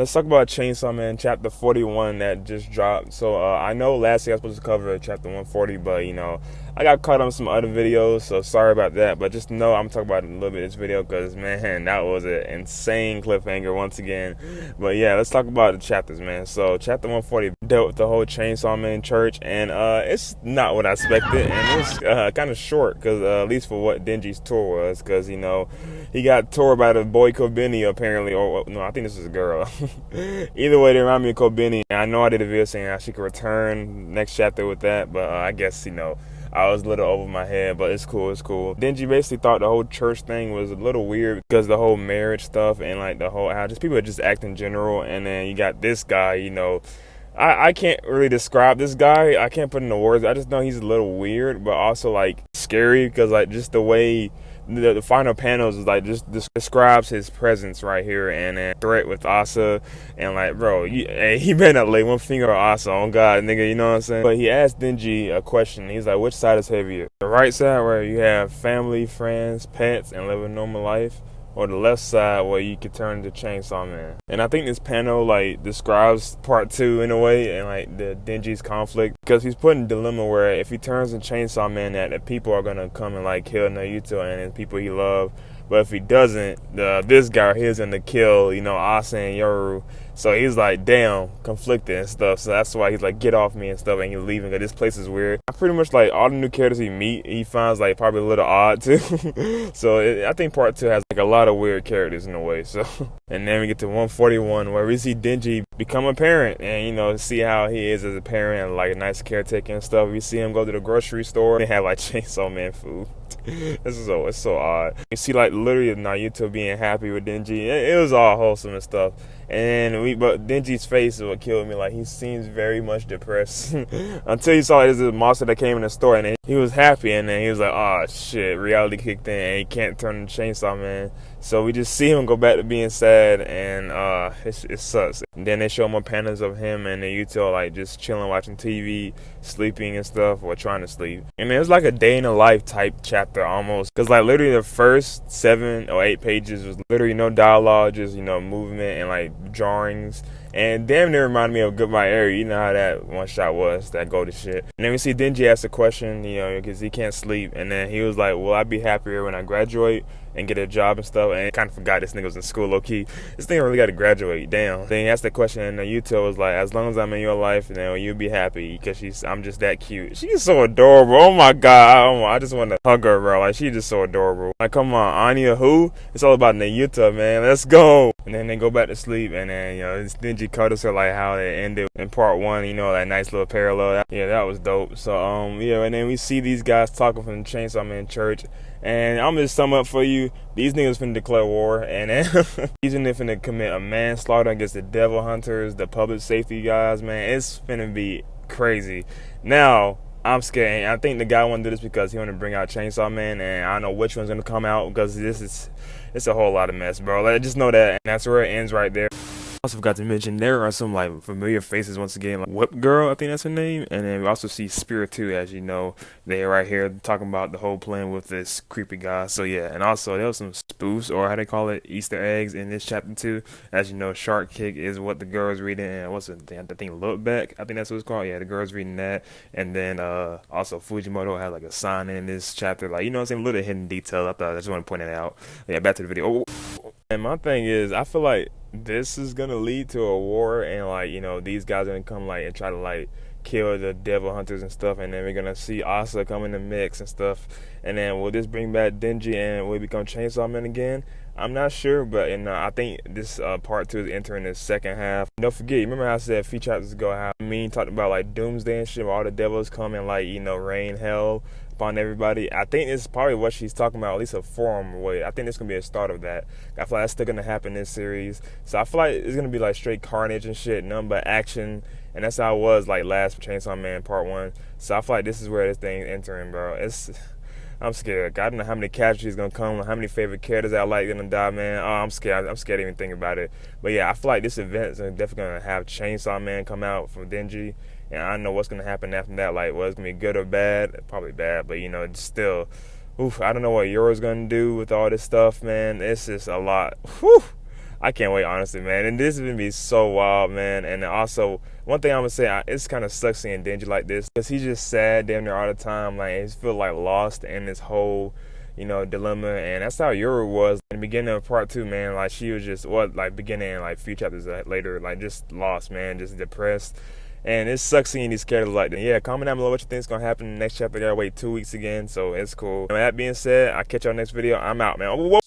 Let's talk about Chainsaw Man Chapter 41 that just dropped. So I know last year I was supposed to cover Chapter 140, but I got caught on some other videos, so sorry about that. But just know I'm talking about it a little bit in this video because, man, that was an insane cliffhanger once again. But yeah, let's talk about the chapters, man. So Chapter 140 dealt with the whole Chainsaw Man church, and it's not what I expected, and it's kind of short because at least for what Denji's tour was, because he got toured by the boy Kobeni apparently, or no, I think this is a girl. Either way, they remind me of Kobeni. I know I did a video saying how she could return next chapter with that, but I guess I was a little over my head, but it's cool. Denji basically thought the whole church thing was a little weird because the whole marriage stuff and like the whole how just people just act in general, and then you got this guy, I can't really describe this guy. I can't put into words. I just know he's a little weird, but also like scary because like just the way the final panels is like just describes his presence right here and then threat with Asa and like bro, he better not lay one finger on Asa on God, nigga. You know what I'm saying? But he asked Denji a question. He's like, which side is heavier? The right side where you have family, friends, pets, and live a normal life, or the left side where you could turn into Chainsaw Man? And I think this panel like describes part 2 in a way, and like the Denji's conflict, because he's put in a dilemma where if he turns into Chainsaw Man, that the people are gonna come and like kill Naruto and the people he loved. But if he doesn't, this guy here's gonna kill, Asa and Yoru. So he's like, damn, conflicted and stuff. So that's why he's like, get off me and stuff, and he's leaving because this place is weird. I pretty much like all the new characters he finds like probably a little odd too. So I think part 2 has like a lot of weird characters in a way. So, and then we get to 141 where we see Denji become a parent and see how he is as a parent and like a nice caretaker and stuff. We see him go to the grocery store and have like Chainsaw Man food. It's so odd. You see like literally Naruto being happy with Denji. It was all wholesome and stuff. But Denji's face is what killed me. Like he seems very much depressed until he saw there's a monster that came in the store, and then he was happy, and then he was like, "Oh shit!" Reality kicked in, and he can't turn into Chainsaw Man. So we just see him go back to being sad, and it sucks. And then they show more panels of him and Naruto like just chilling, watching TV, sleeping and stuff, or trying to sleep. And it was like a day in the life type chapter almost, because like literally the first 7 or 8 pages was literally no dialogue, just movement and like drawings, and damn near reminded me of Goodbye Area. You know how that one shot was, that golden shit. And then we see Denji ask a question, because he can't sleep, and then he was like, will I be happier when I graduate and get a job and stuff? And I kind of forgot this nigga was in school low-key. This nigga really got to graduate, damn. Then he asked the question, and Yuto was like, as long as I'm in your life, then you'll be happy, because I'm just that cute. She's so adorable. Oh my God, I just want to hug her, bro. Like, she's just so adorable. Like, come on, Anya who? It's all about Naruto, man. Let's go. And then they go back to sleep, and then Denji cuddles her like how they ended in part 1. That nice little parallel. That was dope. So and then we see these guys talking from the Chainsaw Man church. And I'm just sum up for you. These niggas finna declare war, and then these niggas finna commit a manslaughter against the devil hunters, the public safety guys, man. It's finna be crazy. Now, I'm scared. I think the guy wanna do this because he wanna bring out Chainsaw Man, and I don't know which one's gonna come out because it's a whole lot of mess, bro. Like, just know that, and that's where it ends right there. Also forgot to mention there are some like familiar faces once again, like Whip Girl, I think that's her name, and then we also see Spirit 2, as you know. They're right here talking about the whole plan with this creepy guy. So yeah, and also there was some spoofs, or how they call it, Easter eggs in this chapter 2. As you know, Shark Kick is what the girl's reading, and what's the thing, Look Back, I think that's what it's called. Yeah, the girl's reading that, and then also Fujimoto had like a sign in this chapter, like, what I'm saying, little hidden detail. I just want to point it out. Yeah, back to the video. And my thing is, I feel like this is gonna lead to a war, and like these guys are gonna come like and try to like kill the devil hunters and stuff, and then we're gonna see Asa come in the mix and stuff, and then will this bring back Denji and will he become Chainsaw Man again? I'm not sure, but I think this part 2 is entering the second half. Don't forget, remember how I said a few chapters ago how talked about like doomsday and shit, where all the devils come and like rain hell upon everybody. I think this is probably what she's talking about, at least a form way. I think this is gonna be a start of that. I feel like that's still gonna happen in this series. So I feel like it's gonna be like straight carnage and shit, nothing but action. And that's how it was like last Chainsaw Man Part 1. So I feel like this is where this thing's entering, bro. I'm scared. I don't know how many casualties gonna come, how many favorite characters I like gonna die, man. Oh, I'm scared. I'm scared to even think about it. But yeah, I feel like this event is definitely gonna have Chainsaw Man come out from Denji, and I don't know what's gonna happen after that. Like, what's gonna be good or bad? Probably bad, but it's still, I don't know what Yoru's gonna do with all this stuff, man. It's just a lot. Whew. I can't wait, honestly, man. And this is gonna be so wild, man. And also, one thing I'm gonna say, it's kind of sucks seeing Denji like this because he's just sad damn near all the time. Like, he feel like lost in this whole, dilemma. And that's how Yuru was in the beginning of part 2, man. Like, she was just, like, beginning, like, few chapters later, like, just lost, man, just depressed. And it sucks seeing these characters like that. Yeah, comment down below what you think is going to happen in the next chapter. I gotta wait 2 weeks again, so it's cool. And with that being said, I'll catch y'all next video. I'm out, man. Whoa.